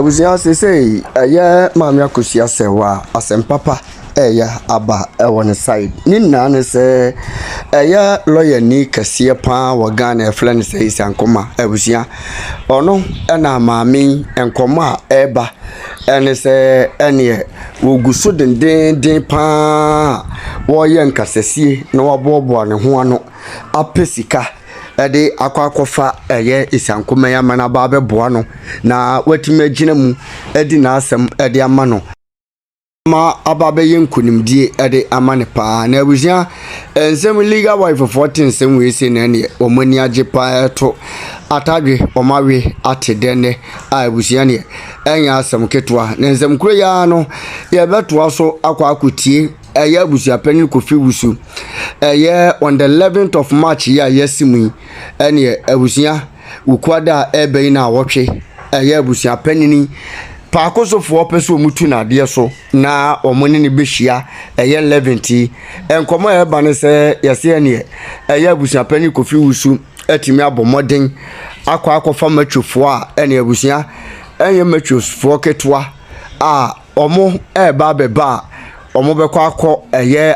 Abusua say Mammy Akosua Serwaa Papa aba one side. Nina ne say lawyer ni kasiye pa wagane friend say sankoma Abusua ono na maami enkoma eba ene say ene woguso den pa wo ye nkasɛsie na wabobo ne ho ano apesika ede akwakofa isankoma ya mana ba beboa no na watime gina mu edi na asem ede ama no ma ababe yenkunimdie ede amane pa na Abusua ensem legal wife 14 nsem we se na ne omani age pa to atadwe omawe atedene Abusua ne enya asem ketwa na nsem kuro ya no ye beto so akwakotie Abusua Panyin Kofi wusu on the 11th of March ya yesimu ene Abusua ukwada ebe na wotwe Abusua Panyin Pakoso for person mutu na de so na omoni ne behia 11th enkomo eba ne se yese ene Abusua Panyin Kofi wusu atimi abomoden akwa Macho fo ene Abusua Macho fo ketwa omo eba beba omobekọ akọ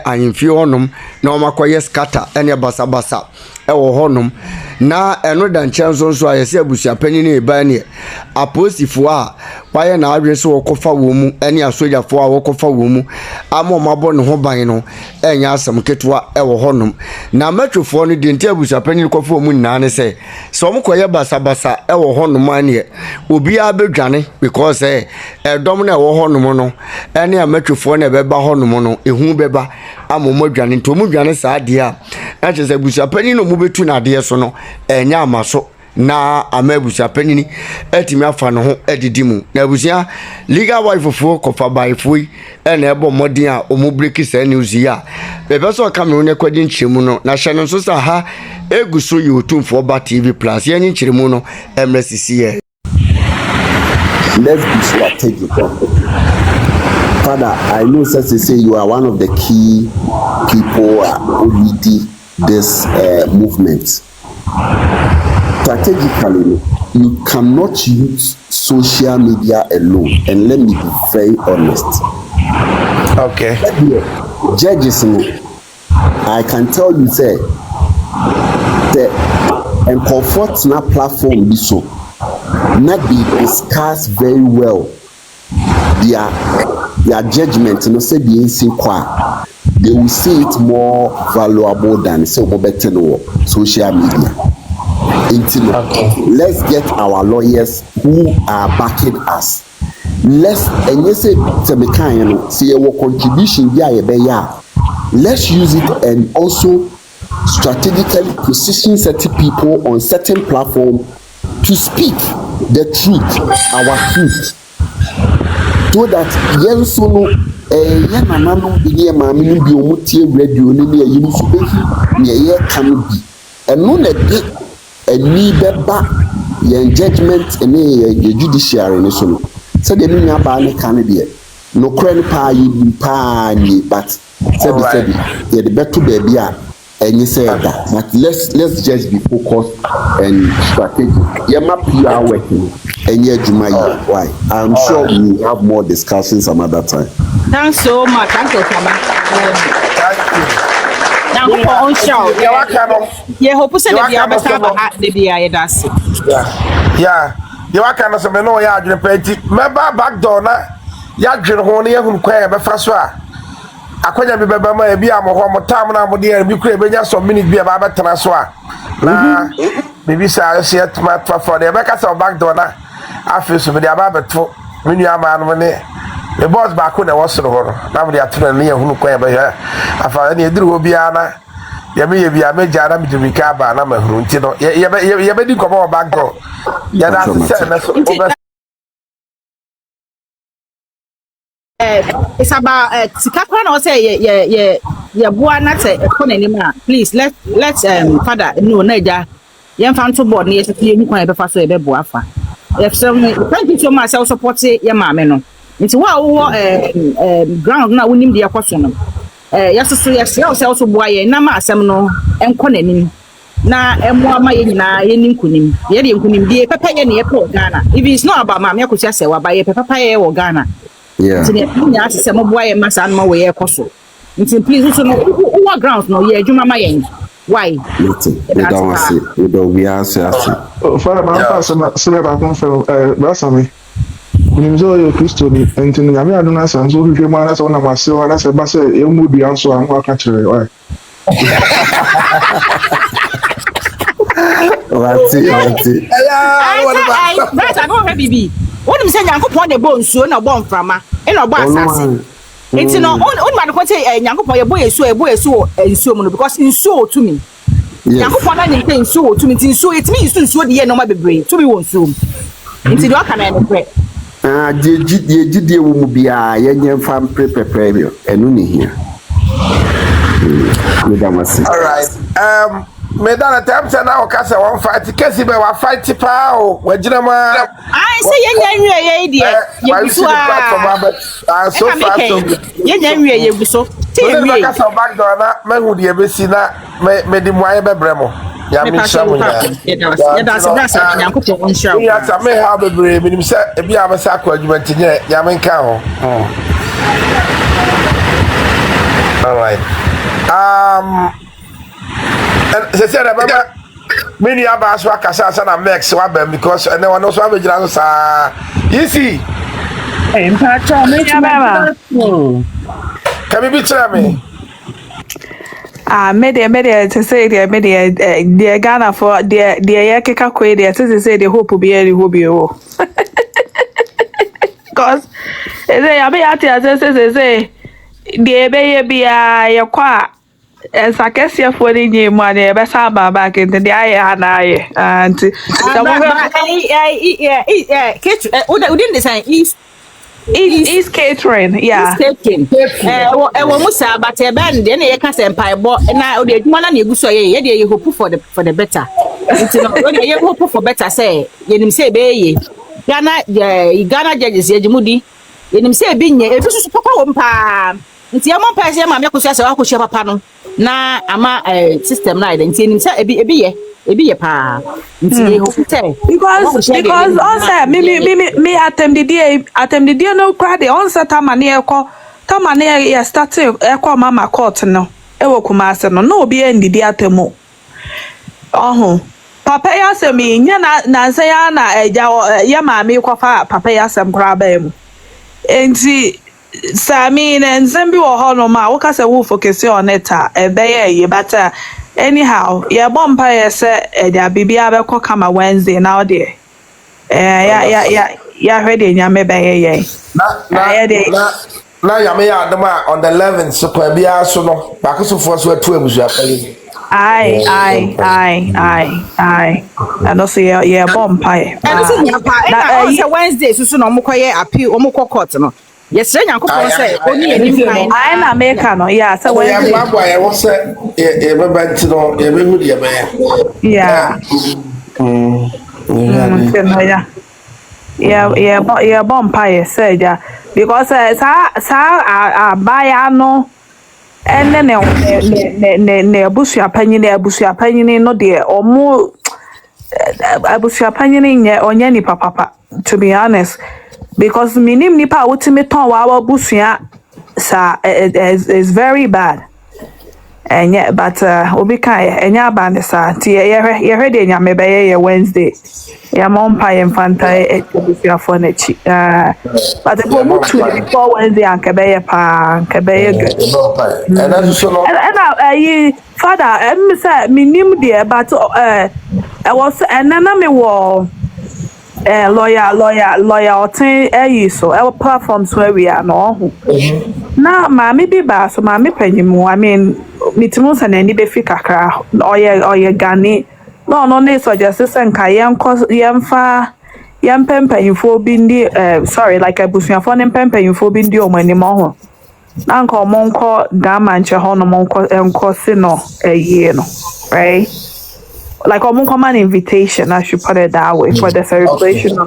Ahenfie honum na omakoye scatter ene basabasa ewo honum na eno da nchenzo nso ayese Abusua Panyin ne eba ne aposifo waye na adwese wokofa wo mu ene asojafo wokofa wo mu amomabo ne ho ban no enya asem ketwa ewo honum na matwofo no de nti Abusua Panyin kofa wo mu nna ne se so omokoye basabasa ewo honum ane obi abedwane because edom na ewo honum no ene amatwofo na beba honum no ehu beba amomodwane ntomodwane saade a achese Abusua Panyin no mu betu na de so no enya amaso na Abusua Panyin etimi afa no ho edidi mu na Abusua legal wife fo kofa bai foi ene ebo modin a omu break say news ya bebe so kamera ne kwadi nchiremu no na hye no so sa ha eguso youtube ba TV plus ye nchiremu no MSCC ye. Let's be strategic. Father, I know such to say you are one of the key people who lead this movement. Strategically, you cannot use social media alone, and let me be very honest. Okay. Judges, I can tell you, say, and comfort na platform this so not be discussed very well. Their judgment, you know, say the insane they will see it more valuable than so better social media. Let's get our lawyers who are backing us. Let's and you say to me kind say our contribution let's use it and also strategically position certain people on certain platform to speak the truth, our truth, so that yensono yananano bi maami no bi omutie radio ni ayi so behi ne ye kan bi eno na de ani beba yen judgment ene ye judiciary ni so no se de mi aba ne kan de no kra ni pa yi pa ni but se be ye de beto baby a enyi say that but let's just be focused and strategic ye map you are working enye adwuma yi why I'm sure we have more discussions some other time. Thanks so much. Thank you, Kama. Now, for on show. Yeah, hope you said that you have the BI that's. Yeah. You are kind of some no yard in petty. Member back door na yadrin honey who quay a Francois. I couldn't remember my be a more time now, dear, and we could be just some minutes be about Transwa. Nah, maybe I see it my for the back of back door now. I feel so with the Ababa when you are man when the boss back when I was so now they are turning near who quay by her. I found any drew Biana. You may be a major to recover and I'm a Runtino. You better come over back door. Yeah, that's it's about Sikakwan or say yeah boy not say anymore. Please let's father no neja yan fan to board near to you can be fast a boafa. If some thank you so much I'll support your mamma no. It's wow ground now we need the question. Yes so yes also boy na ma asem no enko nanim na emo ama ye nyina ye ni nkunim ye de nkunim die papa ye ne ye po Ghana if it's not about maame Akosua Serwaa ba ye papa ye wo Ghana Yeah. nti ne nya se mo boa ye masa no we ye koso nti please so no what grounds no ye adwuma ma ye why We don't want to see. We don't be answer. Father, my pastor, Sir, I confirm, Basami. Nimzo yo Kristo ni enti nyame adona sanso hwehwe mu anasa ona mase ona se ba se emu dua nso an aka kire why Wati. Brother, I don't have bibi. What him say Nyankopon de bo nsuo na bo mframa. E na bo asase. Enti no on man ko say Nyankopon ye bo yesu nsuo mu no because nsuo to me. Nyankopon na nye nsuo to me nsuo etimi nsuo de ye no ma bebre. To me won nsuo. Enti do aka na ne pre. Die wo mu bia ye nyem fam prepare me enu ni hia. All right. Medana time say na o ka say one fight kesi be wa fight pa o wajina ma I say ye nyanwe ye die ye Abusua so far so ye nyanwe ye buso ti ye we ka say back door na me hu de be si na me di moye be bremo ya mi shamu ya da se brasa Nyankopon nshira ya ta me ha be bre me nim say e bia me say akwa adwuma tinye ya me nka ho all right se se baba mini Abusua kasa sana Max wa bem because and one also be jira sa easy Macho me baba can you be tell me Media to say the Ghana for the Yakeka Quay, to say the hope be any hope you. Because I be at it, say, the baby be a qua as I guess you're for the money, best back into the eye and within the sign East catering, yeah. Catering. We must have but a band, then you can say pie bo and I would one and you so ye you hope for the better. You hope for better say, you say be Ghana judges ye mudi. You say being a piece of papa wompa. Nti amon pa se ma me Akosua Serwaa Akosua papa no na ama system na identity nim say ebi ye pa nti ho fute because also me atem the day no crowd the on set tamane e start e kwa mama court no e wo kuma ase no obi endidi atemo papa ya se me nya na nse ya na eja ya ma me kwafa papa ya se mkra ba mu enti Sami and Zambi or Honoma, what can I focus on it? But anyhow, yeah, Bompire said, yeah, Bibi Abe come a Wednesday now, dear. Yeah, ready, yeah, maybe, now you may add on the 11th, so can be also no, Pakoso for us were 2 years. Aye. I don't see yeah, Bompire. And also Wednesday, so no more appeal, or more court, no. Yes, Nyankopon say only any kind. I na make no, yeah, so when I was say to know yeah. Yeah, Bompire said yeah. Because sa buy no and then ne Abusua Panyin no dear or more Abusua Panyin nye onye ni papa to be honest. Because minim nipa ultimate ton wa Abusua sa is very bad. And yeah, but obi kan enya band sa ti ye ready nya me be Wednesday. Ya mompa infanta Abusua for na chi. But the go to before Wednesday and ke be good. And that's so And father say minim there but I was and then me wo lawyer ten so our platforms where we are no na maami bi ba so maami panyimu I mean mitimu se na ni be fi kakra oye gani no ne suggest say nka yemfa yempempanyifo bi ndi sorry like abusuafo ne mpempanyifo bi ndi omanimo ho na nka omonko gama nche ho no monko se no ye no right. Like an invitation, I should put it that way, for the celebration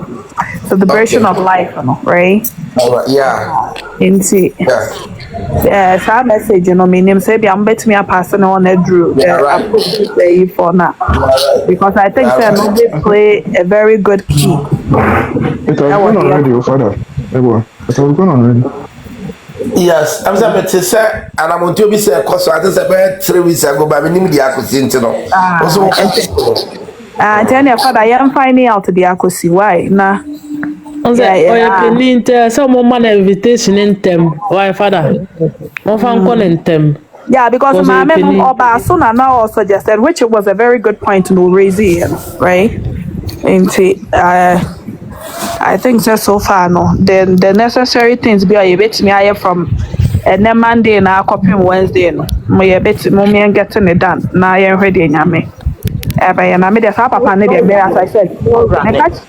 of life, right? All right, yeah. Into yeah. Yes, our message, you know, me name say, I'm bet me a person on a drew. You are right. Appropriate say for now. You are right. Because I think You are that right. they play a very good key. It has gone already, oh, Father. It has gone already. Yes, I'm saying to say, and I'm on to be say, cause I just about 3 weeks ago, but I mean, the acquisition, no. Also, Tell your father, I am finding out the Akosi. Why? Nah. Or your penny, some woman invitation in them. Why, father? One found con in them. Yeah, because my mem Oba Suna now also suggested, which was a very good point to raise here, right? And I think so far no. The necessary things be a bit me I from and then Monday na copy Wednesday no. Me a bit me and getting it done. Na I ready nyame. Ebe na me the papa ne the as I said. Me catch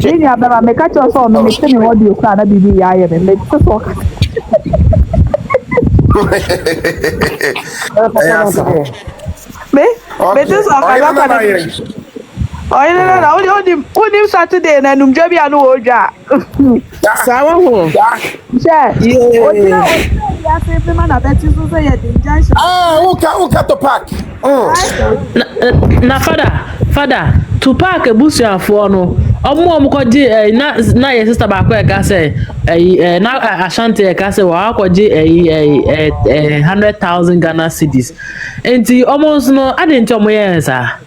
me ya be me catch us on me tell me what you can na bibi ya ye me so me just oh no Saturday na num jobi anu oja Sawa ho. ya say pe man abeti so say ye the injunction who cut the pack? Na father, to park Abusua no. Omo kwaji na your sister baako e ka say na Ashanti e ka say wa kwaji 100,000 Ghana cedis. Enti omo no ade nti omo ye nsa.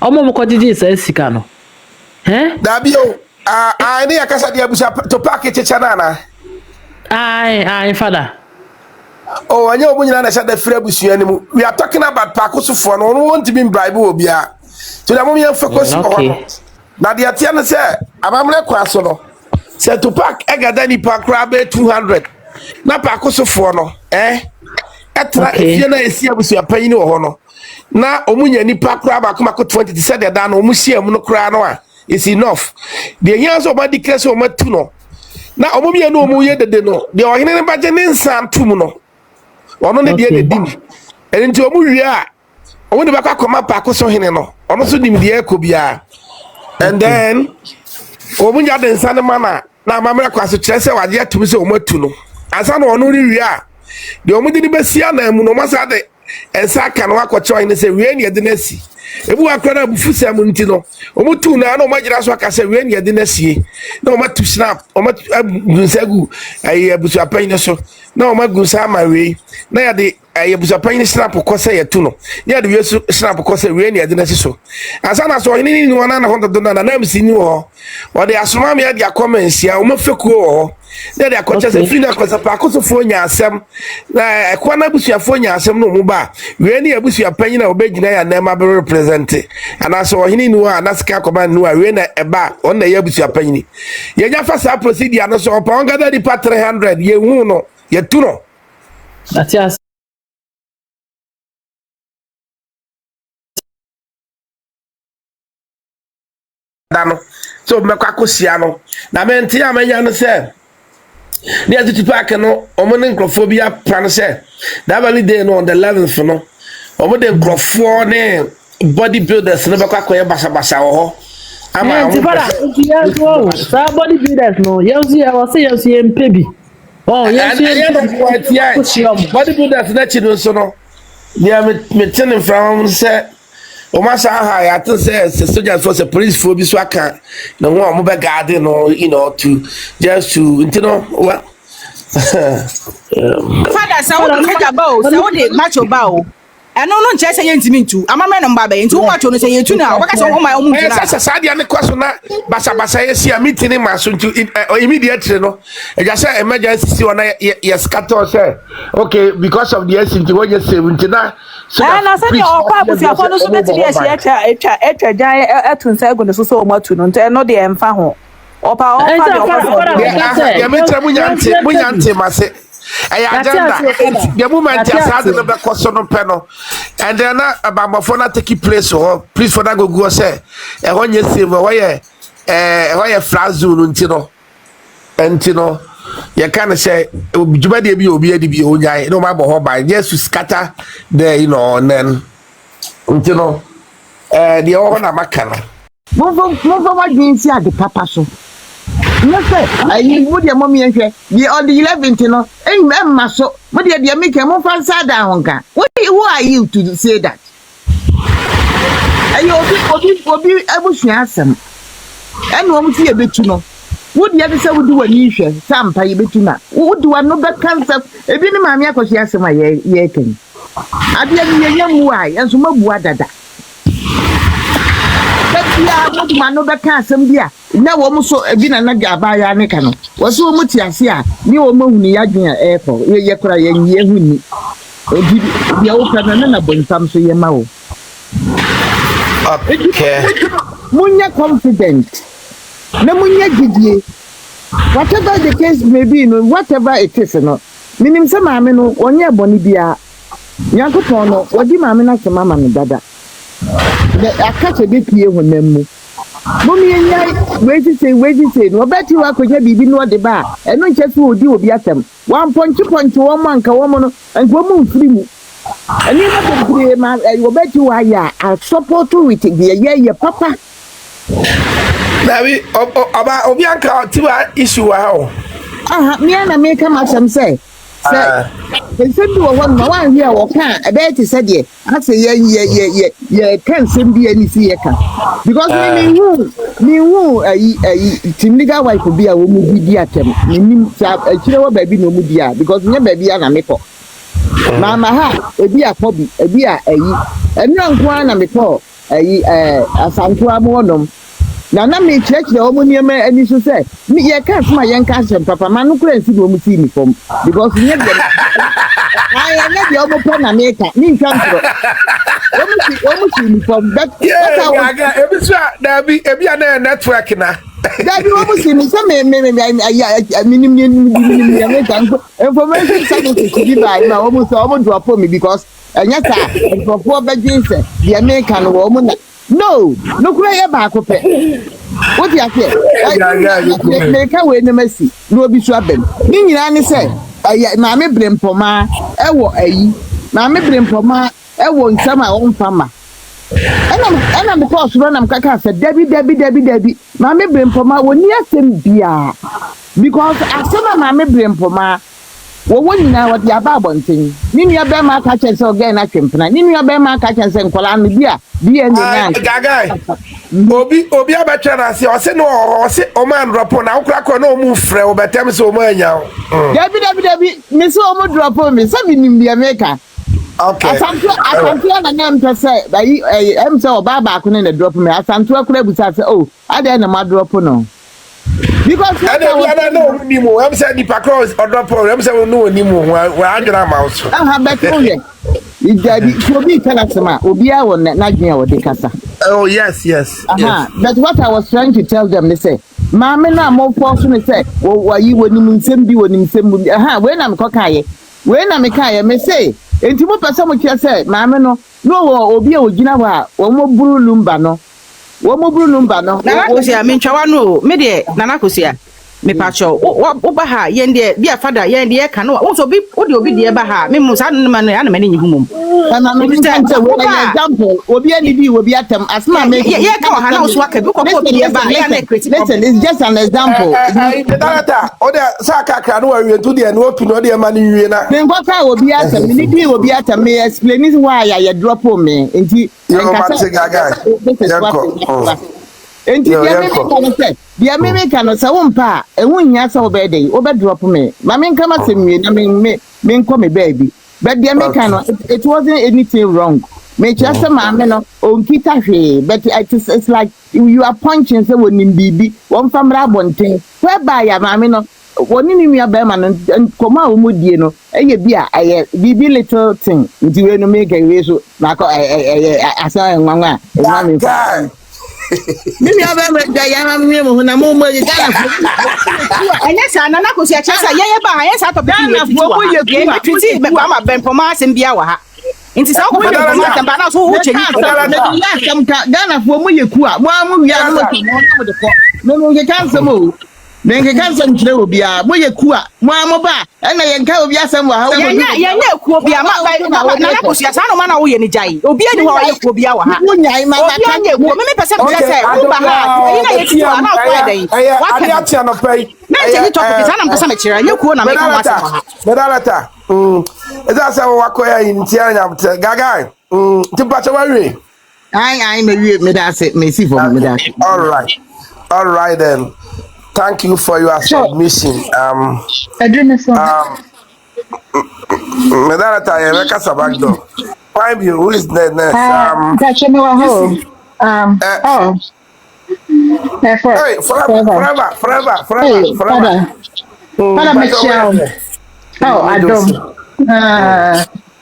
Omo kwaji say sika no. Dabio, I need a casa de Abusua to pack it chanana. Aye, father. Oh, I know when you understand the free Abusua anymore. We are talking about Pakoso for no one want to be bribe obia. To the moment focus on. Now the Atiana say, I'm kwaso say to pack Egadani Park Rabe 200. Na Pakoso for no, Etra if you na esi Abusua Panyin wo no. Na omunya ni park Raba kuma ko 20 said that no omusia mu no kra no a is enough. The years of body case o matu no. Na omumia no omuye dede no. The ohene ne baje ne nsan tum no. Ono ne de dim. Enti omu wi a omu de bakwa koma Pakoso hene no. Ono so dim de ekobia. And then omunya de nsan mana na mamra kwaso kyerese waje atum se omatu no. Asa no ono ri a. De omu de ni besia na mu no masa de ensa ka no akwacho hene se wi ne de nasi. Ebu akra na bufu se mu nti no. Omutu na na omagira so aka se wi ne de nasi. Na omatu snap, omatu gunsagu ayi Abusua Panyin so. Na omagu sa ma wi. Na ya de Abusua Panyin snap ko se yetu no. Ya de wi snap ko se wi ne de nasi so. Asa na so hene ni wana na hondo na na msi ni ho. Wa de asoma me ya de comments ya omafeku ho. Na de akocha se fi na ko se Pakoso fo nya asem. Na ekwa na Abusua fo nya asem no mu ba. Wi ne Abusua Panyin na obegina ya na ma be represent. Ana so hene ni wa na sika koba ni wa wi na eba on na ya Abusua Panyin. Ye nya fa sa procedure no so opa on gada di pa 300 ye hu no ye tu no. That's Dano so mekwa kosia no na menti amanya no se ne atutu pack no omo ne nkrofobia plan se that very day no on the 11th no omo de nkrofo ne bodybuilders no bekwa koye basa ho ama father, so body builders no. Yes, pebi. Oh, yes, bodybuilders na chi no so no ya me tene from se o ma sa ha ya to say soldiers for the police for bi so aka na ho mo be guard no to just to well Father, so what the about? So what the Macho bow? And no nche say yentimi ntu amamre no mba be ntu Macho no say yentu na waka say my omu ntu na sa dia ne kwaso na basa yesi a meeting ma so ntu immediately no e just say emergency si ona yes scatter say okay because of the accident what you say ntu na so na say o kwa Abusua fo no so beti dey say etwa jan etunsa egu no so o matu no ntu no de emfa ho opa o fa ya metra munyante ma say agenda the moment you start the Pakoso no peno and then abamofo na take place or please for that go say e ho nye save why frazu ntino you can say juba de bi obi adi bi onyan no ma bo ho by just to scatter the and then the all na makana mo what means ya the papa so no say ayi mo de mommy nhwe the on the 11th no emma so mo de make mo fansa da honka who are you to say that ayi obi abusua asem ene wo mti ebetu no wo de be say wo di wani hwe sampa yebetu na wo di wano be cancer ebi ni maami Akosua asem ye ken ade ni yenyamu ai enso mabua dada ya mo ma no be kan asem bia na wo mo so ebi na gaba ya ne ka no wo so mo ti ase a ni wo mo hunu ya dwen e ko ye kora ye huni obi bia wo kana na bonsam so ye ma wo okay munya confident na munya gidie whatever the case may be no whatever it is no minim se maame no onye boni bia nyankopon no wodi maame na se mama no dada the akache be pie honammu mommy nyai wait say no beti wa konya bibi no de ba eno nche so odi obi atam wan ponchi wo manka wo mo no enko mu free mu ani na de pie ma wo beti wa ya I support with the ye papa Davi obi anka tiwa issue wa ho me na me come asem say Send you one here or can a bet said ye. I say ye can't send be any see because me who a Timiga wife could be a woman be at him. A chill baby no mudia because never baby and a meko. Mamma ha a be a hobby, a be a young one and before a Santua monum. Now, me check the Omonium and you should say, me, I can't my young cousin, Papa, man, who couldn't see me see me from because I am not the other pen and maker, me come almost see me from that. Yeah, there be a network now. That you almost see me, some information something to be by now almost drop for me because, and yes, I for poor bedrooms, the American woman. No cry back up. What you say? Make away no mercy. No be swabbing. Nini say, Mammy Brimpoma, Mammy Brimpoma, won't some my own farmer. And I'm because run am kaka said Debbie. Mammy Brimpoma will near them beer. Because I saw Mammy Brimpoma. When now what your babon thing? Nini a bema catches again at Kimpana. Nini a bema catches and Colani beer. Gaga. Obi abachana si o se no o se o man drop on na ukra no move frɛ o betem so mo anya. Debbie me so o mo drop on me so be nim the America. Okay. Asantua na nyam pese bayi em se o baba ko ne drop me asantua kura busa se oh ade na ma drop no. Because I don't know anymore. I'm saying the Pakoso or drop on. I'm saying no anymore. We're under our mouse. Oh yes. That's what I was trying to tell them. They say, "Mama, na more fortunate say, oh, why you when you send be when you send when I'm cocaye, when I'm a kaya, me say, and to person what say, Mama, no, Obi Ojinawa, or more blue lumba no." No. Akosua me ntwa no me de Nana Akosua me pacho wo ba ha ye de bia fada ye de ka no wo so bi wo de obi de ba ha me mu sa no ma no ya na me ni humum na example obi ani bi obi atam asma me ye ka ha na wo so aka bi ko obi de ba ya na create listen it's just an example data o de saka ka no awie to de no opi no de ma ni wie na me ko ka obi atam ni bi obi atam me explain is why ya drop me nti Enti dia me kan say wompa ehun nya say obede obe drop me ma me nka ma semwie na me nko me baby but dia me kan it wasn't anything wrong me just ma me no onkita hwe but it's like you are punching say wonim bibi won famra bonten whereby ya ma me no woni ni nua be ma no koma o modie no eye bia aye bibi little thing nti we no make we so na ko asa nwanwa ma me Mimi aba da ya ma mi mu na mo ye Ghana fo. Anya sa Nana Akosua chasa ye ba anya sa to be Ghana fo mo ye twiti be ma benpoma asem bia wa ha. Nti sa ko benpoma asem ba na so wo cheni Ghana fo mo ye ku a mo amu wi a no to mo de ko. No ye kan se mo. Then cancer will be a boy, Mamma, and I can be a somewhere. Yeah, could be a Akosua. I don't know any jay. Obi any who you could be our ha. Maybe percent say what can you tell no pay? Now talk is I'm some chair. You could not make Medalata. Is that so wakoya in Tiana Gaga? To Patawari. I may that's it, may see for me. All right then. Thank you for your submission. Medalata, Rebecca Sabagdo. Find you, who is the next? Forever. Father Michelle. Oh, I don't.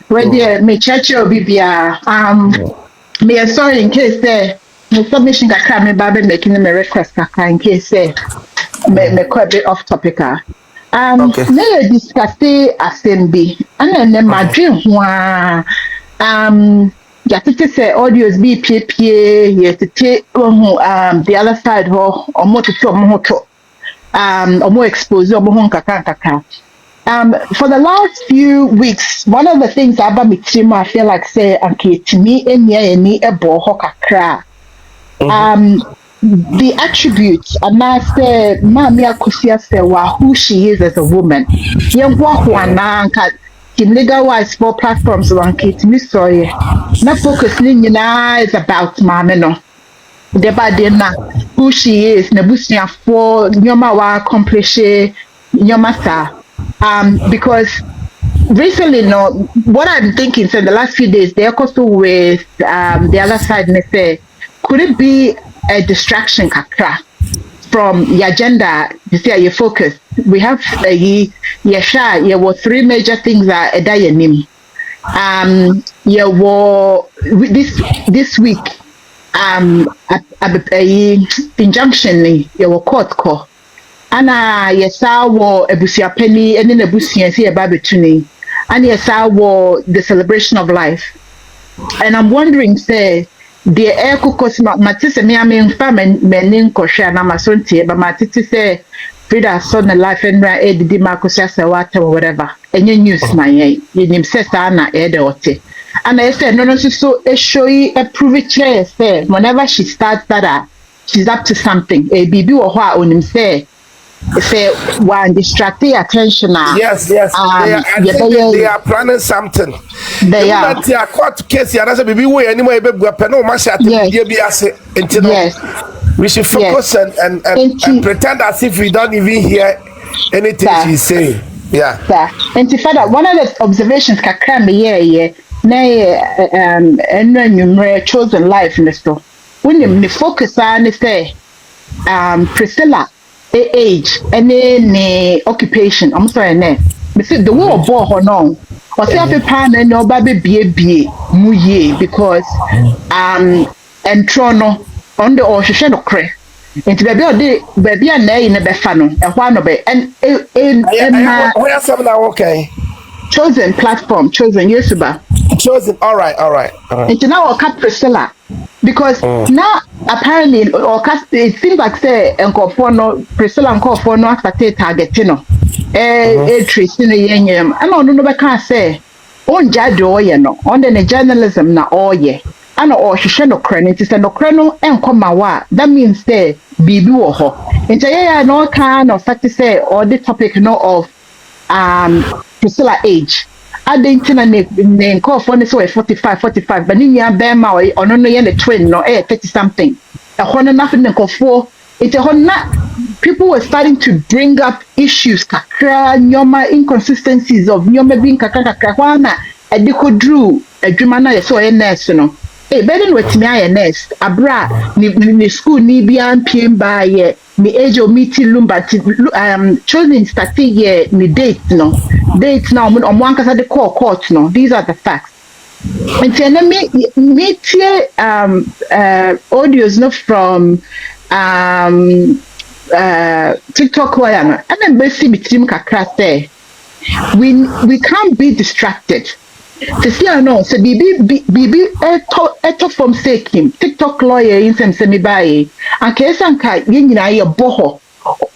Where dear, me church will be me sorry in case there. The submission that can me baby making me request in case say me quite bit off topic. Me discuss the assembly and then my dream Yatiti say audios be PPA yetiti the other side ho omo tutu omo to omo expose omo kaka. For the last few weeks, one of the things about me team I feel like say okay to me any ebo ho kakra. The attributes and I say Mami Akosua Serwaa who she is as a woman. In legal wise for platforms one kit me sorry. Na focus ni is about mama no. The body na who she is na busia for nyoma wa accomplish nyoma sa. Because recently no what I'm thinking so the last few days they also with the other side me say could it be a distraction kakra from your agenda you see your focus we have there were three major things that edayanim this week injunction you were court call ana yesa wo Abusua penny and then Abusua see about between and yesa wo the celebration of life and I'm wondering say the air cookers matisse me am menin kosha na masontie but matisse say Frida son the life and did Marcos Serwaa or whatever and you news my you say na de ote and I said no so a showy a prove it chair say whenever she starts that she's up to something a bibi or what on him say one distracting attention yes they are planning something they are court case ya na bibi way anymore be no ma sha be ase yes we should focus and pretend as if we don't even hear anything she's saying yeah and father one of the observations kakra me na chosen life in the store when the focus on say Priscilla age any occupation I'm sorry me say the war boy ho no o say apepa na no ba be bie mu ye because entro no on the ohwehwe no kre enti baby a na yi ne be fa no e ho no be and where some now okay chosen platform chosen Yesuba chosen all right enti now o ka Priscilla because now apparently it seems like say enkofo no Priscilla enkofo no after targeting no trace no yenyem and no be can say on jade oye no on the journalism na oye and or hwehwe no kra no say no kra no enkoma wa that means say bibi wo ho enti no kind of fact say or the topic no of Priscilla age adentina ne nkofo ne so 45 but ni bema ono no ye ne twin no 30 something hono na ne nkofo it honna people were starting to bring up issues kakra nyoma inconsistencies of nyoma being kakra wana edikodru adwuma na ye so nurse no beden wetimi aye nurse abra ni school ni bia mpiem ba ye mi age o meeting lumba choosing starting ye ni date now omo ankasa de call court no these are the facts and then me audios no from TikTok wire and then basi bitim kakra say we can't be distracted. No, so bibi eto from sekim TikTok lawyer in sem semi buy and case anka ye nyina ye boho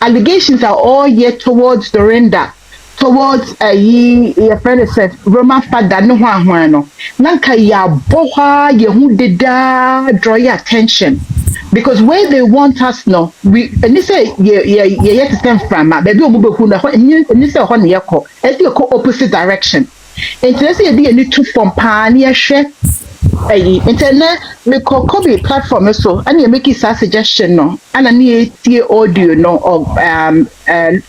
allegations are all yet towards Dorinda, towards your friend said Roman father no one no. Nanka ya boha yehu deda draw your attention. Because where they want us no, we and they say yeah to stand from baby omubeku na and you say hon yako. It's the opposite direction. And let's say be a new two from pioneer share. Internet me copy platform so and you make it a suggestion no and I need audio no of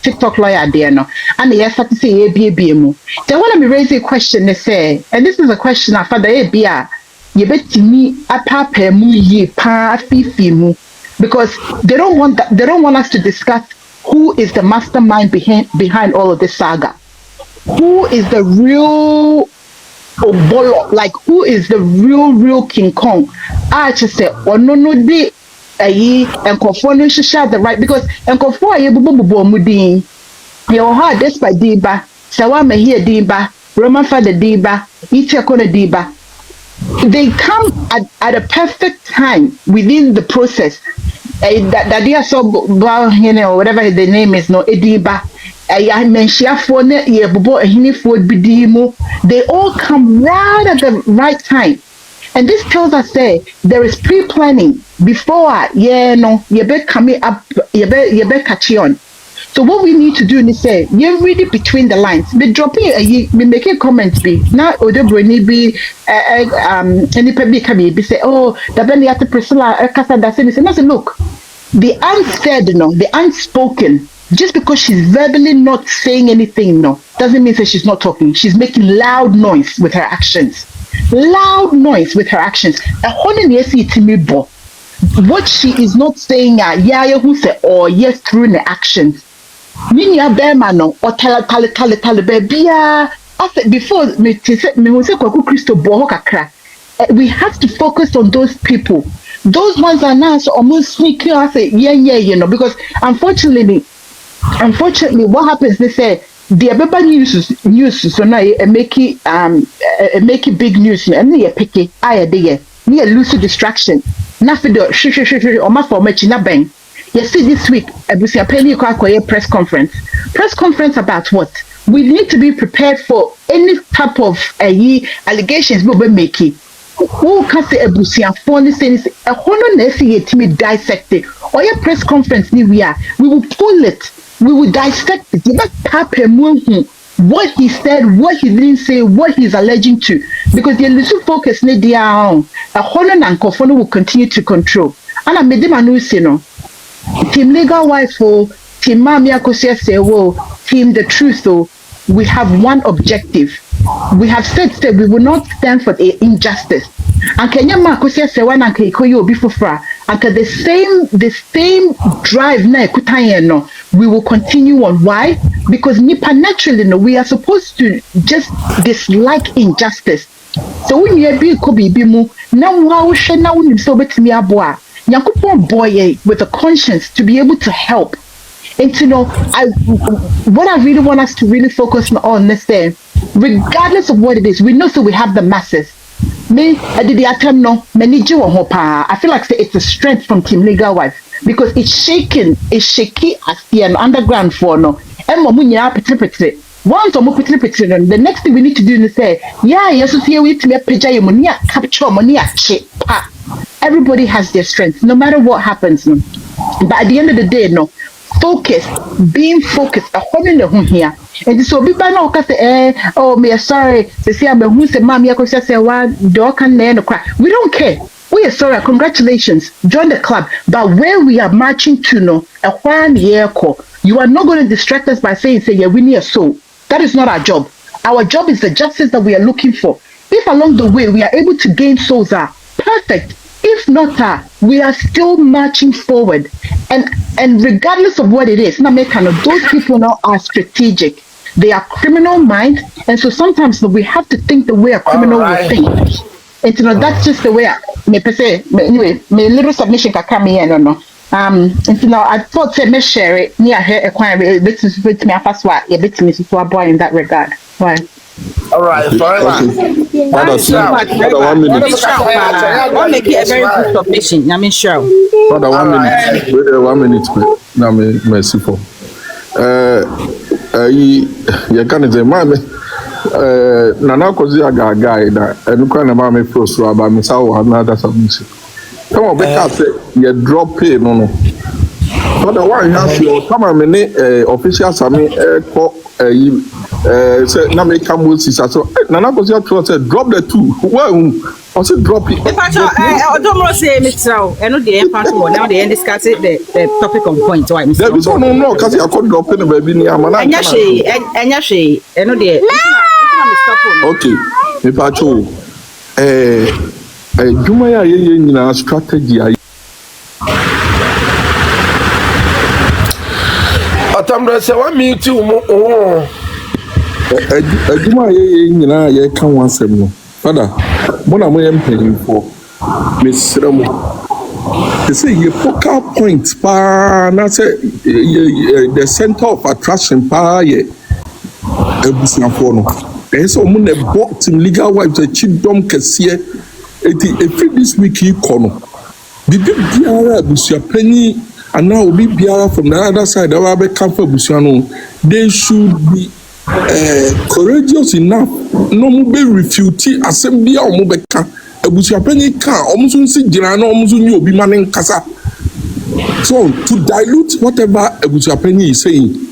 TikTok lawyer there no and they start to say be mu. They want to be raising a question they say and this is a question after the ABA you bet me apapa mu ye pa fifi mu because they don't want us to discuss who is the mastermind behind all of this saga. Who is the real Obolo, like who is the real King Kong? I just say, or no de and conform share the right because and conform ye bubu mudin. Your heart despite diba, Serwaa me here diba, Roman father diba, Ichakona diba. They come at a perfect time within the process. That they are so or whatever the name is no ediba. They all come right at the right time. And this tells us say there is pre-planning before you better coming up, you better catch on. So what we need to do is say you read it between the lines. Be dropping be making comments be now Odebroni be any public can be say oh the Benny at the Priscilla Casa that's it. And I say look, the unsaid no, the unspoken. Just because she's verbally not saying anything, no, doesn't mean that she's not talking. She's making loud noise with her actions. Loud noise with her actions. What she is not saying, yeah, who say, or yes, through the actions. Ninya Bermano, or tell baby, before me say Christo Bohokakra. We have to focus on those people. Those ones are now almost sneaky. I say, yeah, because unfortunately, what happens? They say the Ababa news so now make it big news and they pick it. I dey near lose distraction. Nothing do or my for much na bang. You see this week Abusua Penny press conference about what we need to be prepared for any type of allegations we will make it. Who can say Abusua phone saying a hono na see me dissect it or your press conference we will pull it. We will dissect it. What he said, what he didn't say, what he's alleging to. Because the little focus need down. A Holland and Kofono will continue to control. And I made them no. Team legal wife, team Mami Akosua Serwaa, team the truth, we have one objective. We have said we will not stand for the injustice. And Kenya Akosua Serwaa and Keikoyo Bifufra. And the same drive na no, we will continue on. Why? Because nipa naturally no, we are supposed to just dislike injustice. So when you be kobi bimu, now wow she now we so betimi aboa. Yankopon boy with a conscience to be able to help. And to know what I really want us to really focus on this day, regardless of what it is, we know so we have the masses. Me, I did the attempt no, many Jew I feel like it's a strength from Team Legal Wife because it's shaky as the underground for no. And Momunya petri. Once or more petri, the next thing we need to do is say, yeah, yes, here we to me pejay monia capture monia chip. Everybody has their strength, no matter what happens. No. But at the end of the day, no. Being focused, a whole in the room here. And so be by now, oh, me sorry. They say, I'm a who's a mommy. I could say, one dog and cry. We don't care. We are sorry. Congratulations. Join the club. But where we are marching to, no, a 1 year call, you are not going to distract us by saying, yeah, we need a soul. That is not our job. Our job is the justice that we are looking for. If along the way we are able to gain souls, perfect. If not, we are still marching forward. And regardless of what it is, those people now are strategic. They are criminal mind, and so sometimes we have to think the way a criminal will think. And that's just the way anyway, my little submission can come in or no. And I thought say me share it near her acquire bit me a boy in that regard. Why? All right, forever. Okay. Thank you so much. Father, 1 minute. One make it a very good submission. I mean, sure. Father, 1 minute. Wait, 1 minute. Now, mercy for. You can't say, Mammy. Nana Kozi guy that and kind of mammy first about Miss Hour another submission. Come on, because you drop pay no. Father, why you have your come on minute official sami say na make come with sister so Nana Kozi said drop the two. Well, also drop it. If I don't say Mr. I know the impact now they discuss it the topic on point. Why Mr. There is no because I could drop in the baby near Amana. And yashi, I know the okay, if I told Jumaya Yen strategy. Otamdo say 1 minute too. Jumaya Yen can once a month. Father, what am I paying for? Miss Ramo. They say your focal point, na say the center of attraction, Abusua for no. So mo na bought legal wives a chidom kese e this week he kono bibi biara Abusua Panyin and now obi biara from the other side that will be come for Abusua no, they should be courageous enough no mo be refute asem bia o mo be ka Abusua Panyin ka o mo so nsi gina na o mo so ni obi ma ne nkasa, so to dilute whatever Abusua Panyin is saying.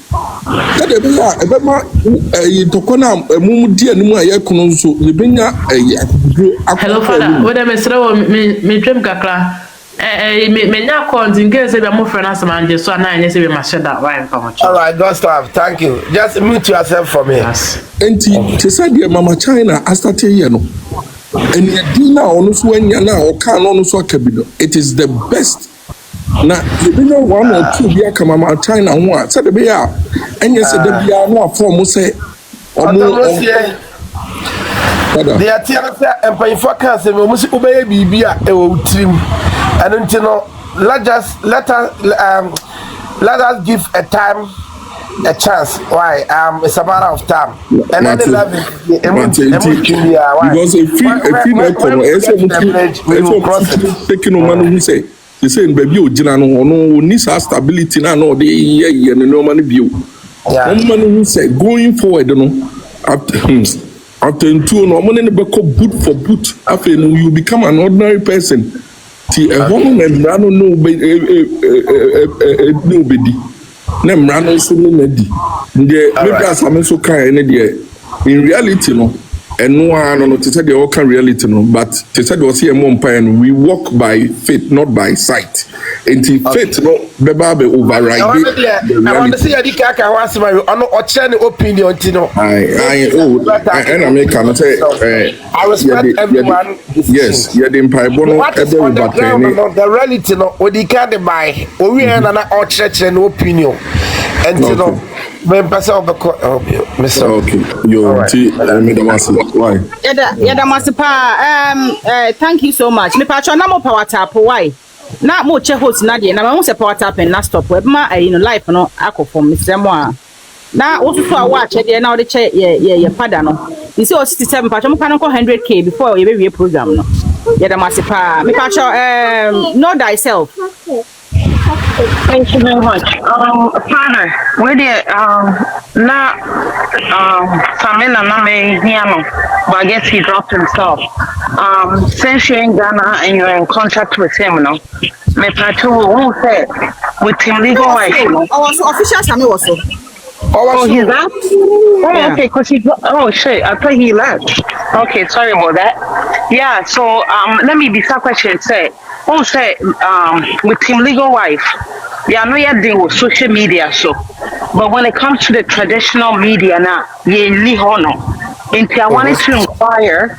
Hello, Father. What am I saying? Me dream kakra. Me nya cons in case we are more friends man so na anya say we must share that why come much. All right, don't stop. Thank you. Just mute yourself for me. Yes. Enti she said the Mama China I started here no. And you dinner on so enya na o kan on so akabido. It is the best. Na you know 1 or 2 bia kama Mama China ho a said be ya enya said the bia no form say they are telling us and pay for cancer. We must obey Bibia team. And until let us give a time, a chance. Why? It's a matter of time. And then because if taking on man who say they say baby ojina no need stability na no dey here no man view. One man who say going forward no after two no money be boot for boot after you become an ordinary person. Ti a woman and rano no be nobody. Nem rano so no medi. The maybe as am so kind in reality no and no to say the all can reality no, but to say the see and we walk by faith not by sight. And faith no beba be override. I want to see the kaka was my opinion tino. I make can say I respect everyone. Yes, you the Bible the reality no we the can buy we na church and opinion. And you know when person of the Mr. Okay, you why? Yeah, Master Pa. Thank you so much. Me patron na mo power tap why? Na mo che host na dey na mo se power tap and na stop we ma life no akofom Mr. Mo a. Na wo so a wa che dey na wo de che ye pada no. You see o 67 patron mo kan ko 100k before you be program no. Yeah, the Master Pa. Me patron know thyself. Thank you very much. Partner, where the Samina Name Hiano, but I guess he dropped himself. Since you're in Ghana and you're in contact with him, no, me Pato who said with him legal wife. Also, official Sammy also. Oh, he's left? Oh, okay, because oh shit, I thought he left. Okay, sorry about that. Yeah, so let me be some question say. Oh, say with him legal wife, yeah, I know you deal with social media, so but when it comes to the traditional media now, you honor. And I wanted to inquire,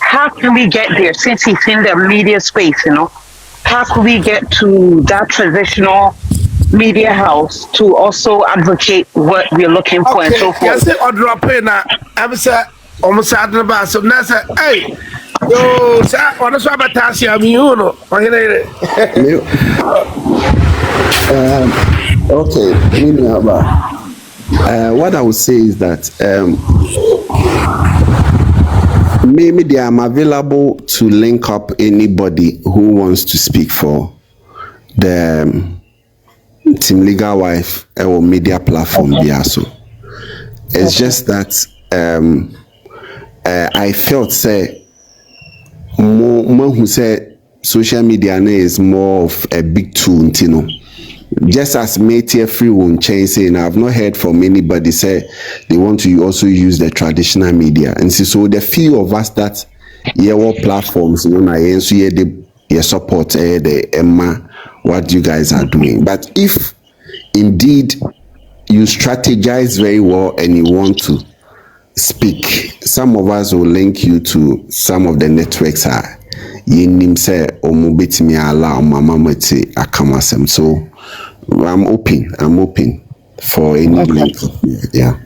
how can we get there since he's in the media space, you know? How can we get to that traditional media house to also advocate what we're looking for and so forth? Yes, or drop in I'm say almost at the bus of Nasa. Hey, yo, sir, what is about Tassia? You know, okay, what I would say is that Maybe I'm available to link up anybody who wants to speak for the Team Legal Wife or media platform. Also, it's just that I felt say more who said social media is more of a big tool, you know. Just as mate everyone chain saying, I've not heard from anybody say they want to also use the traditional media. And so the few of us that our platforms, you know, so you support the Emma, what you guys are doing. But if indeed you strategize very well and you want to speak, some of us will link you to some of the networks are yenim say omubetimi ala mama mati akamasem. So I'm open for any link. Yeah.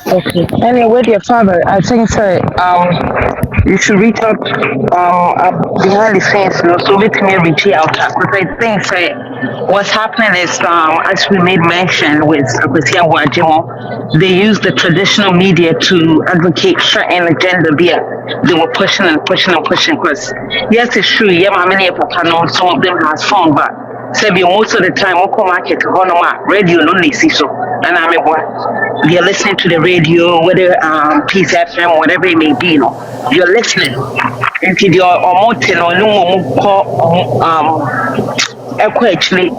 Okay. Anyway, dear father, I think you should reach out behind the scenes, you know, so let me reach out. Because I think what's happening is, as we made mention with Akosua, they use the traditional media to advocate certain agenda via they were pushing and pushing and pushing. Because yes, it's true, yeah, many of some of them has phone, but most of the time, market radio no so, and you're listening to the radio, whether Peace FM, whatever it may be, you know, you're listening. And actually,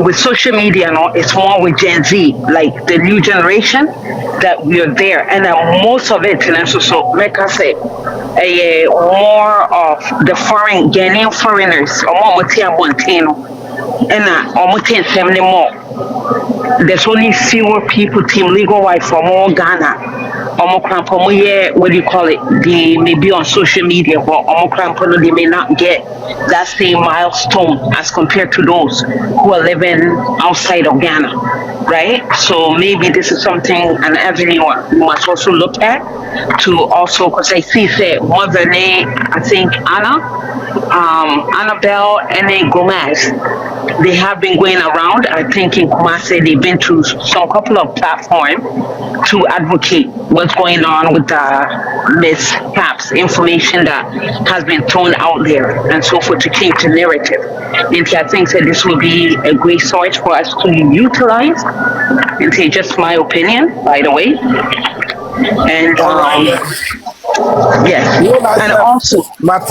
with social media, no, it's more with Gen Z, like the new generation, that we are there, and most of it, and so like I say, more of the foreign Ghanaian foreigners, or more and more. There's only fewer people, Team Legal Wife from more Ghana. What do you call it? They may be on social media, but they may not get that same milestone as compared to those who are living outside of Ghana, right? So maybe this is something, an avenue we must also look at to also, because I see Mother Nay, I think Annabelle and Gomez, they have been going around. I think in Kumasi they've been through some couple of platforms to advocate what's going on with the mishaps, information that has been thrown out there and so forth to change the narrative. And I think that this will be a great source for us to utilize. And say just my opinion, by the way. And yes, and also,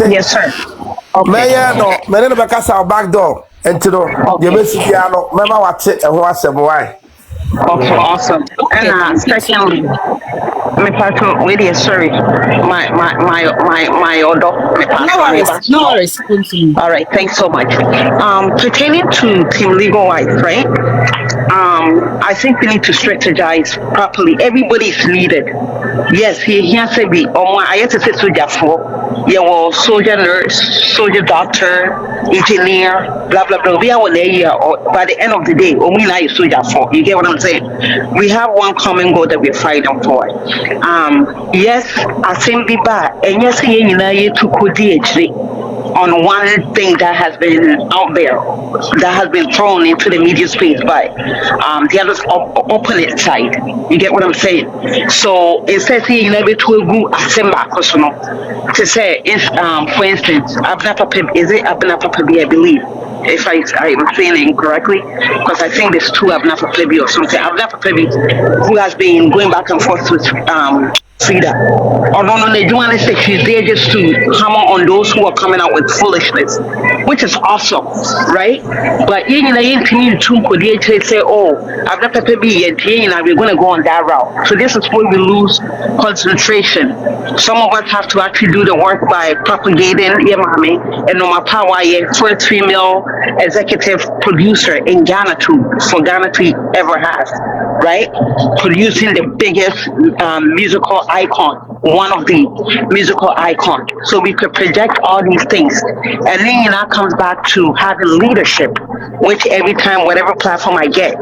yes, sir. Okay. Mayor, no, Mayor Bacasa back door. And to know, you basically are not, Mama, what's it, and what's a boy. Okay, awesome. And secondly, my partner, really sorry, my order. No worries. All right, thanks so much. Pertaining to Team Legal Wife, right? I think we need to strategize properly. Everybody is needed. Yes, he has to be. I have to say soldier for. Yeah, soldier nurse, soldier doctor, engineer, blah blah blah. We are one area, or by the end of the day, we like soldier for. You get what I'm saying? We have one common goal that we're fighting for. Yes, I think be bad, and yes, you to DHD on one thing that has been out there, that has been thrown into the media space by the other opponent side. You get what I'm saying? So instead, to go to say, if for instance, I believe, if I'm saying it incorrectly, because I think there's two Abnafapebi or something. Abnafapebi, who has been going back and forth with Frida. Or no, they do want to say she's there just to hammer on those who are coming out with foolishness, which is awesome, right? But you continue to say, oh, Abnafapebi, we're going to go on that route. So this is where we lose concentration. Some of us have to actually do the work by propagating Yamami and Noma Power, first female executive producer in Ghana for Ghana to ever have, right? Producing the biggest musical icon, one of the musical icons. So we could project all these things. And then it comes back to having leadership, which every time, whatever platform I get,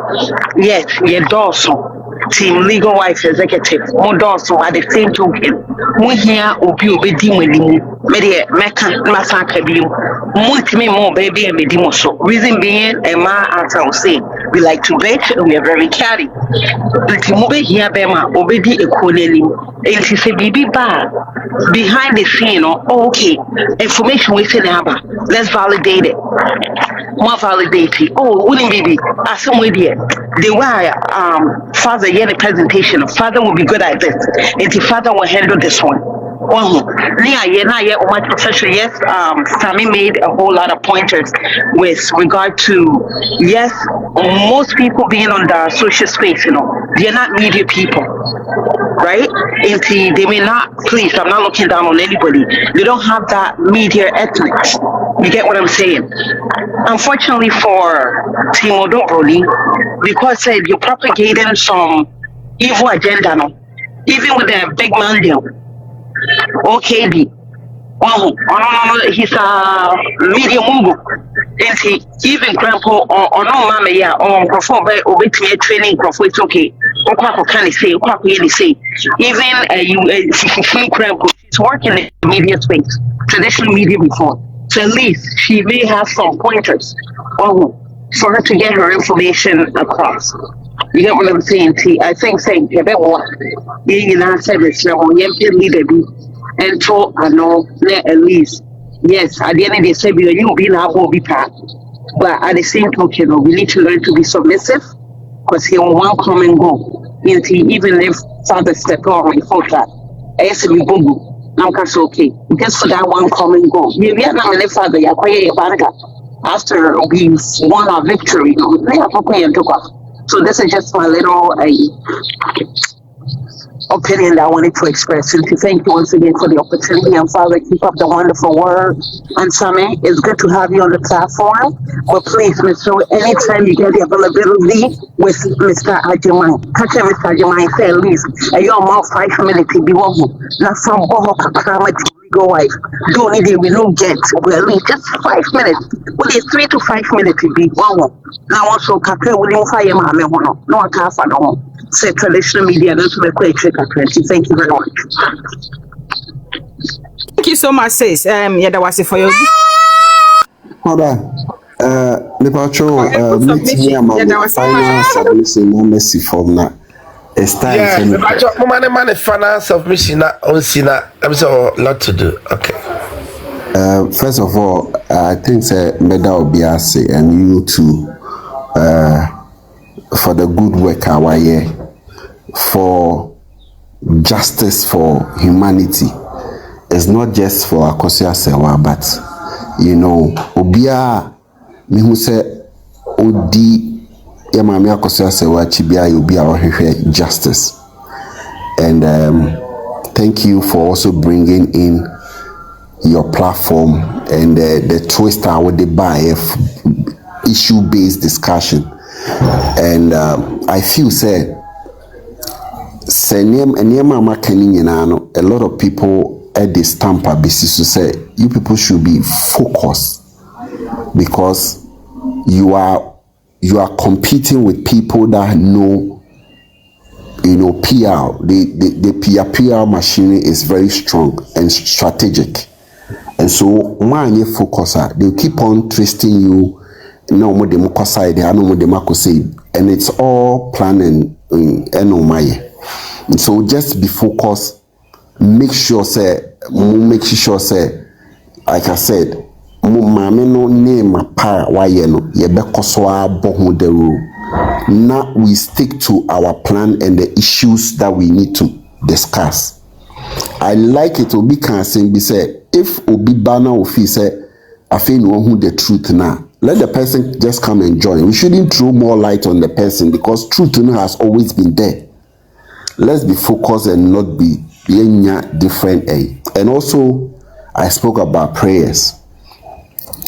yes, you're also Team Legal Wife Executive, more also at the same token. We here obi di mwedimu, media meka masaka bi mu, more baby and medimo so. Reason being, a man as I was saying, We like to bitch and we are very catty. Nti mo be here bema obedi ekoneli. Nti se bibi ba behind the scene okay, information we say never. Let's validate it. More validate it. Oh, wouldn't be some way there. The way father the presentation, father will be good at this. And the father will handle this one. Professional, yes, Sammy made a whole lot of pointers with regard to, yes, most people being on the social space, they're not media people, right? And they may not, please, I'm not looking down on anybody. They don't have that media ethics. You get what I'm saying? Unfortunately for Timo Dobroli, because you're propagating some evil agenda, even with the big man deal. Okay, he's a media mogul. And even grandpa or no mama, yeah, or perform by obey training, it's okay. Or can I say, even grandpa, she's working in the media space, traditional media before. So at least she may have some pointers for her to get her information across. You get what I'm saying? I think saying you better what you said it's now leader be and so I know at least yes at the end of the day you be now will be part. But at the same token, we need to learn to be submissive because he won't come and go. Even if father step on my foot that I used to be boo. Now that's okay. Just for that one come and go. Maybe I'm not a father, you're quite after we won our victory, so this is just my little opinion that I wanted to express. And to thank you once again for the opportunity. And Father, keep up the wonderful work. And Sammy, it's good to have you on the platform. But please, Mr. Anytime you get the availability with Mr. Ajimai, catch him, Mr. Ajimai, say at least you're about 5 minutes to be one. Not some go wife. Don't need it, we don't get well just 5 minutes. Well, it's 3 to 5 minutes to be one. Now also Kaka will fire my no I can't find no say traditional media that's my question. Thank you very much. Thank you so much, sis. Yeah, that was it for you. Hold on. Macho, meet me about final submission, no mercy from that. It's time for me. Man, finance of mission on Sina. I'm so lot to do. Okay. First of all, I think Meda Obiase and you too, for the good work our year, for justice for humanity. It's not just for Akosua Serwaa, but Obia me who say Odi Yamami Akosua Serwaa Chibia Obia or justice. And thank you for also bringing in your platform and the twist with the buy issue-based discussion. And I feel a lot of people at this Tampa basis to say you people should be focused because you are competing with people that know PR. The PR machinery is very strong and strategic. And so when you focus, they'll keep on twisting you. No more democracy, they are no more democracy, and it's all planning and so just be focused. Make sure like I said, no name a pa wayeno yebekoswa bohu the rule. Now we stick to our plan and the issues that we need to discuss. I like it Obi can sing be say if Obi Bana Ofi say I feel no who the truth now. Let the person just come and join. We shouldn't throw more light on the person because truth has always been there. Let's be focused and not be different. And also, I spoke about prayers.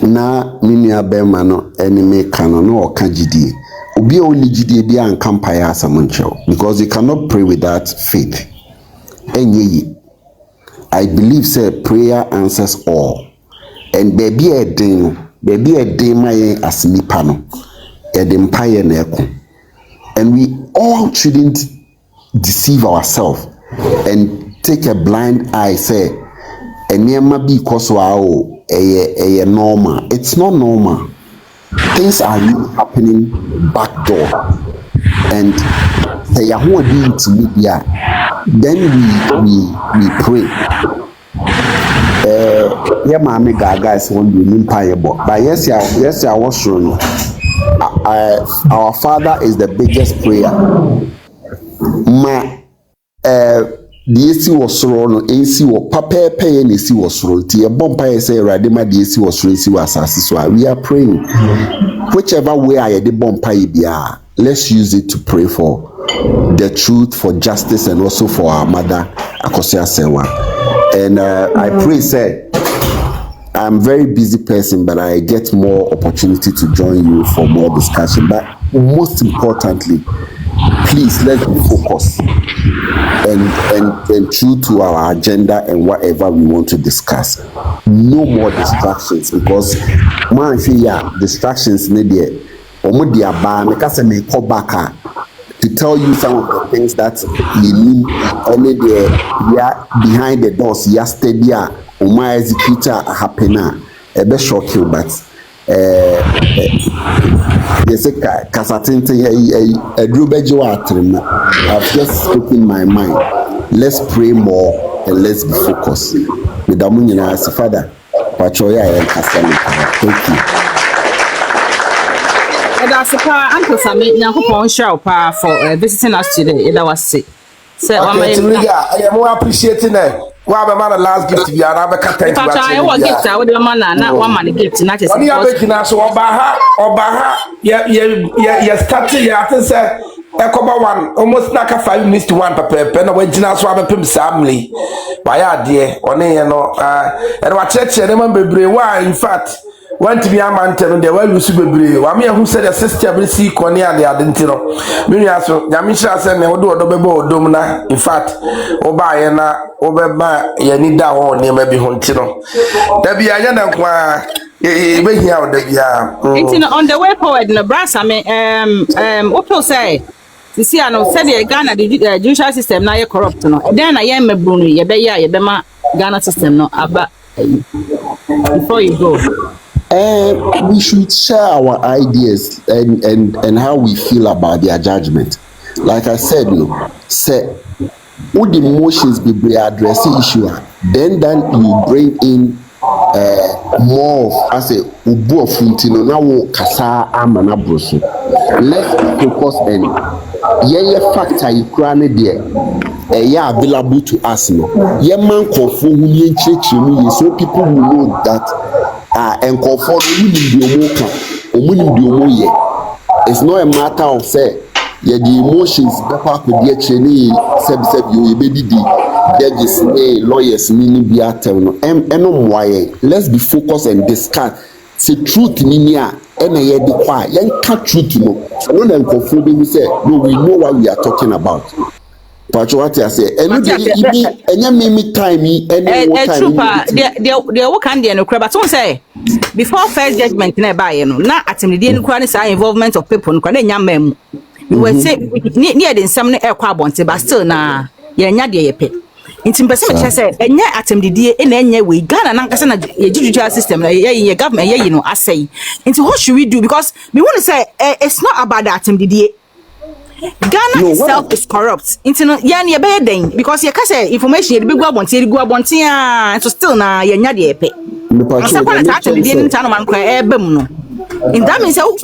Na minia bemano enemy canon or kajidi. Ubi only GD be and campire as a muncho because you cannot pray without faith. And I believe say prayer answers all. And baby a day my as nipano empire neko. And we all shouldn't deceive ourselves and take a blind eye say and near be cause wow a normal. It's not normal. things are really happening backdoor, and they are holding to media. Then we pray. Yeah, mommy, guys, won't be empire, but yes, I was sure. Our Father is the biggest prayer. The AC was thrown, AC or papa pay and AC was thrown. The bumpire say Radima the AC was thrown. We are praying. Whichever way I the bumpire be, let's use it to pray for the truth, for justice, and also for our mother Akosua Serwaa. And I pray, say, I'm a very busy person, but I get more opportunity to join you for more discussion. But most importantly, please let's be focused and true to our agenda and whatever we want to discuss. No more distractions, because man, distractions need it. Me call back to tell you some of the things that you need. Only behind the doors, yesterday, my executor happening. A bit shocking, but yes, I've just spoken my mind. Let's pray more and let's be focused. With the moon, as Father, Pachoya and thank you. That's Uncle Sammy, Nankupon show for visiting us today. That was it. So, I am more appreciating it. Well, the man last gift to be another cat. I will get out with the man, not one money gift. Not as yes, started ya say Ekoba one almost like a 5 minutes to one papa pen away Gina swab pim family. By dear, or no, and what church remember why in fact. Want to be a man telling the way you super brave. I mean, who said a sister will see Konya the Adentino. Miniaso, Yamisha said, no do a double domina. In fact, Obayana, Obama, Yanida, or near maybe Hontino. There be a young qua, here on the way forward, Nebraska, Oppo say, you see, I know, said the Ghana, the judicial system now corrupt. Then I am a Bruno, Yabaya, Yabema, Ghana system, no, about before you go. We should share our ideas and how we feel about their judgment. Like I said, say, would the emotions be addressing issue? Then you bring in more of as a ubu of funtino now kasa amana broso. Let's focus on factor you crane there. Available to us no. Man conform who so people will know that. And conform it's not a matter of say the emotions back with the training you baby judges lawyers meaning be at let's be focused and discuss say truth in and the quiet can't truth no then conform we say no we know what we are talking about. Pacho, what I say? And you time they work on the crab. But say before first judgment nearby, not at the involvement of people. We were say near the some air carbon, but still na ye pay. In some percent, say, and yet at the day in any way, Ghana and a judicial system, a government, I say. Into what should we do? Because we want to say it's not about that the Ghana itself is corrupt. Yani bad because you can say information you go about so still na yanya de pe. In that means now we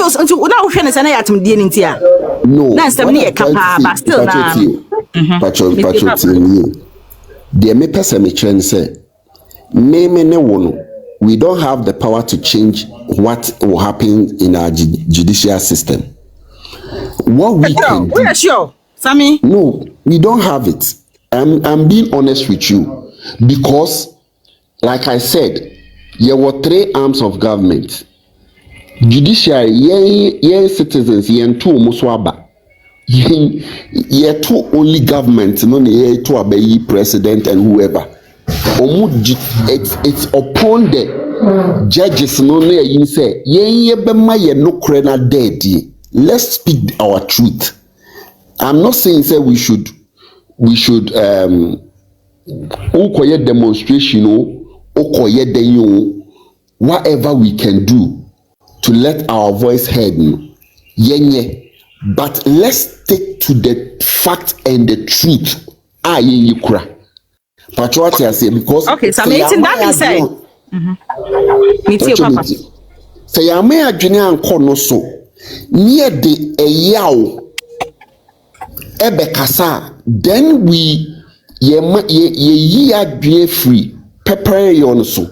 say na atum die ntia. No. Na stem ne kapa but still na. Pacho the me person me train say me ne wono we don't have the power to change what will happen in our judicial system. What we can do, sure, Sammy? No, we don't have it. I'm being honest with you because, like I said, there were 3 arms of government: judiciary, yeah, citizens, yeah, 2 muswaba, yeah, 2 only government, no, yeah, 2 abeyi president and whoever. It's upon the judges, no, you say, yeah, bema ye no krena dead. Let's speak our truth. I'm not saying say we should demonstration whatever we can do to let our voice heard. Yenye. But let's stick to the fact and the truth. Yikura. But what I say, because okay, so amazing that is say. Me too, Papa. Say I may adwene anko no so. Near the yaw ebe kasa, then we ye adwene free prepare yon so.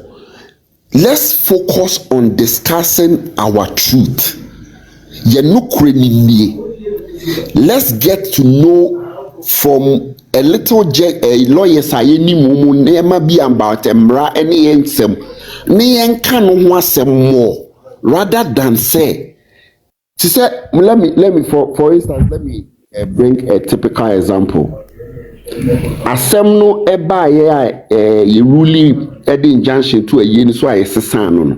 Let's focus on discussing our truth. Let's get to know from a little lawyer say ni mumu nema bi about emra any ensem ni enka no ho asem more rather than say to say let me for instance let me bring a typical example. Asem no eba ye ruling edi injunction to a yin so ayesesa no.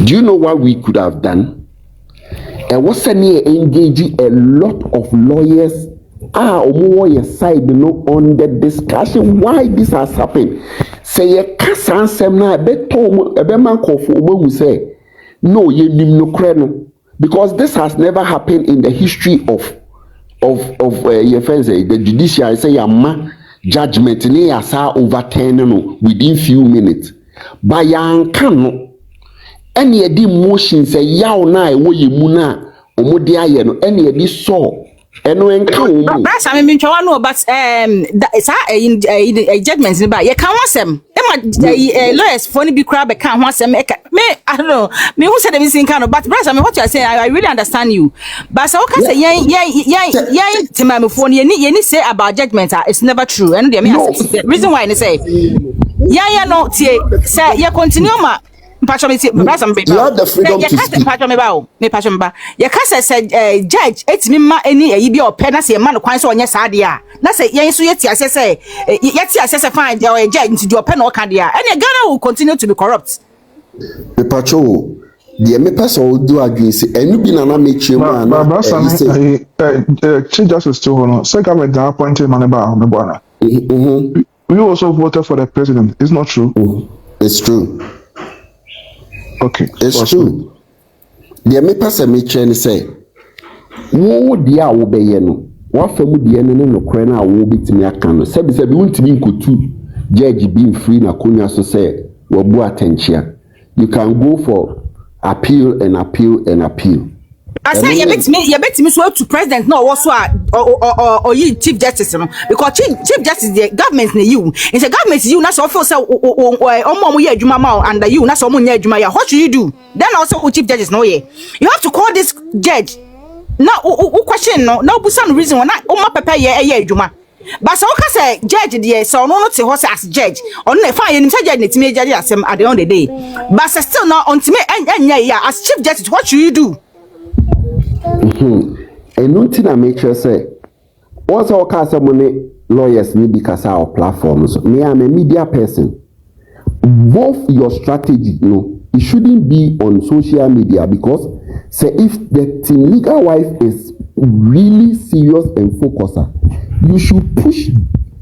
Do you know what we could have done? And what's engaging a lot of lawyers on your side, on the discussion why this has happened. Say a casan semna a man call for who say no, you no creno, because this has never happened in the history of your friends. The judicial say a judgment near overturn within few minutes. By young cano. Any edi motion say yaw na e wo yemu na omode aye no any edi so eno enka wo mu that's I mean twa no but it's a judgment ni ba ye kan wasem e ma lawyers for ni bi kra be kan wasem me I don't know me who said them sin kan but brother I mean what you are saying I really understand you but so can say yeah timam for ni say about judgment it's never true and the reason why they say yeah no tie say you continue ma you have the freedom to speak. You can't say judge it's me ma any be or pen as a man quite so on your side ya na say yes yet say yet fine your judge into your pen or candia and Ghana will continue to be corrupt. The patrol the me person will do agree say enu bi na make you man Chief Justice still on say government appointed man ba me bona. We also voted for the president. It's not true. It's true. Okay. It's true. The me person me chen say wo dia wo be ye no wa fa mu dia no kore na wo bitimi aka no se bi wuntimi nkotu judge being free na konya so say wo bu attention. You can go for appeal and appeal and appeal. I say you bet me so to president no also or you chief justice because chief justice the government na you it's a government you na so feel say omo ye adwuma ma under you na so omo nya adwuma ya what should you do then also chief justice no ye you have to call this judge now question no busa no reason na omo papa ye adwuma but so ka say judge there so no te ho say as judge on na fine you say judge na timi judge asem at the end of the day but still now on timi enya ya as chief justice what should you do? And nothing I make sure say also okay some lawyers need because our platforms. Me I'm a media person. Both your strategy, it shouldn't be on social media because say if the team legal wife is really serious and focused, you should push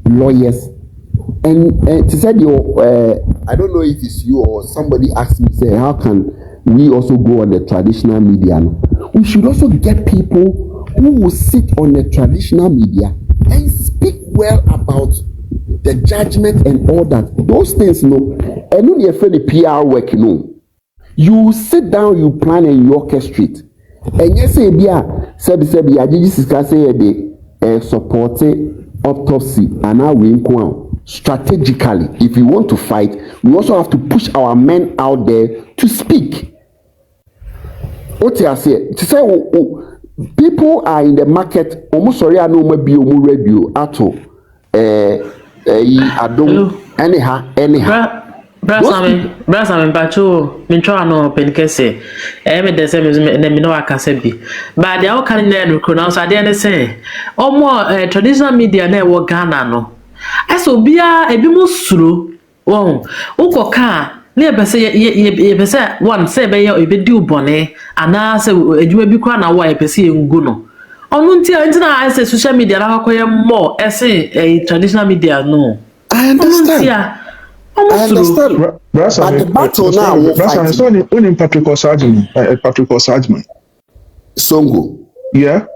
lawyers. And to say I don't know if it's you or somebody asked me say how can we also go on the traditional media? We should also get people who will sit on the traditional media and speak well about the judgment and all that. Those things, and when you feel the PR work, you sit down, you plan and you orchestrate. And you say, they support autopsy and now we strategically. If we want to fight, we also have to push our men out there to speak. What I say to say people are in the market almost sorry I know maybe radio ato adom anyhow Brasa me Macho me try no penkese me de say me no akase bi but they all can no pronounce ade ne say omo traditional media na e wo Ghana no aso bia ebi mo suro won ukoka na ebese yebese one say be ye di ubone ana say adwuma bi kwa na wo ebese yengu no onu ntia say social media na akoye more ese traditional media no I understand I understand. But the battle now will fight. So only Patrick Osajman. Songo. Yeah.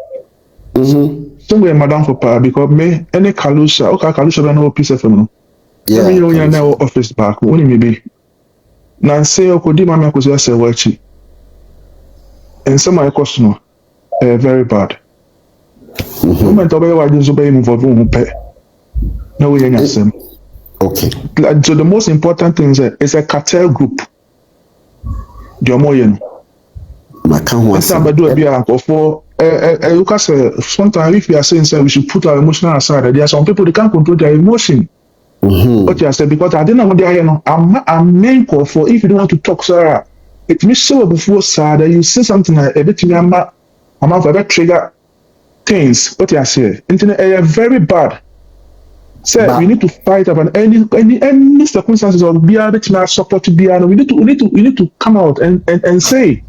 Songo and Madame for power because me any Kalusha, okay, Kalusha don't know piece of them. Yeah. I mean, you know office back. Only maybe. Nancy Okodima Makosia Serwaa. And some of my questions very bad. Moment of why you obey him for whom pay. No way in Okay. So the most important thing is it's a cartel group. Jomoyen. Somebody do a bit for Lucas. Sometimes if you are saying we should put our emotional aside, there are some people they can't control their emotion. What you said because I didn't know what they are. You know, I'm main call for if you don't want to talk, Sarah. It means so before sir that you say something like a bit I'm about trigger things. What you say? Internet are very bad. Sir, we need to fight about any circumstances or be able to support to be. We need to come out and say.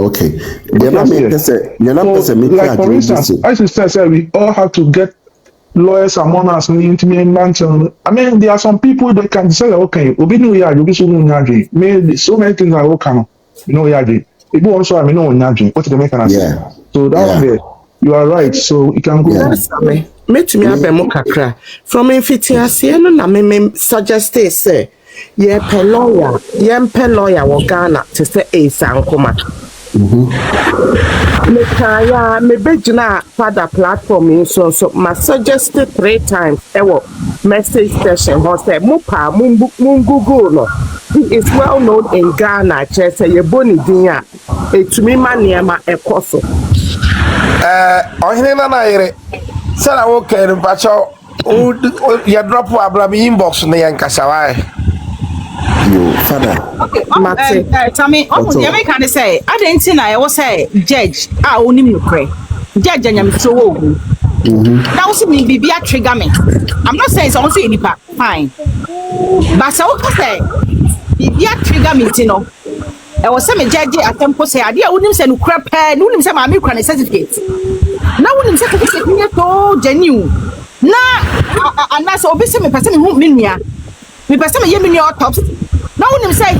Okay. Like for instance, as you said, we all have to get lawyers among us in intimate mansion. I mean, there are some people that can say, okay, we know you'll be so many so many things are okay. You know, yaji. People also, I mean, no yaji. What the make can say? So that way, you are right. So you can go. Met me up a kakra. From Infitiasi, no, me suggest say, ye pe lawyer, or Ghana to say a sankoma. Me bejina father platform so my suggested 3 times message session or say mupa mungugo no he is well known in Ghana just say boni dinya etumi maniema ekoso ohine na yire sala wo kere pacho ya drop abla mi inbox na yankasawai. Father. Okay, tell me, you can say, I didn't see I was say, judge, I only me pray. Judge, and I'm so that was me be a trigger me. I'm not saying it's also in the fine. But so say, be a trigger me, you know. I was saying, judge, at tempo say, I wouldn't say no crap, wouldn't say my milk certificate. Now, wouldn't say me to genuine. Now, and that's obviously me person who mean me. Me person me yemi autopsy. Now when say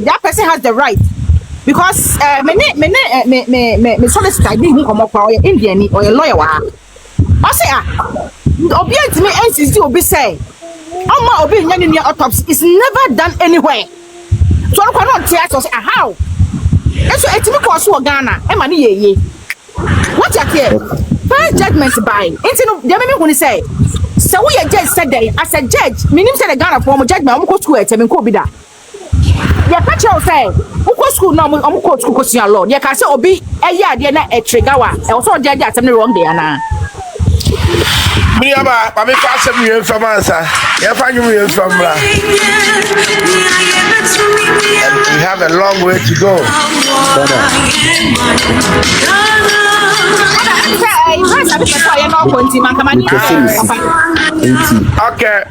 that person has the right because me solicitor be who come up or Indian or a lawyer wa. I say obi antime NCC obi say ama obi nyani autopsy is never done anywhere. So I cannot tell us how. And so etimi ko so Ghana e ma ne ye. What you care? First judgment by. Intino dey me who say so we a judge said that as a judge, meaning say the Ghana form judgment, I'm go school at me ko bi da. Ya ka che o say, we go school now, I'm go school question law. Ya ka say obi e ya de na e trigger wa. E so judge atem wrong there na. Me aba me pass me from answer. Ya fa you me from bra. We have a long way to go. Okay,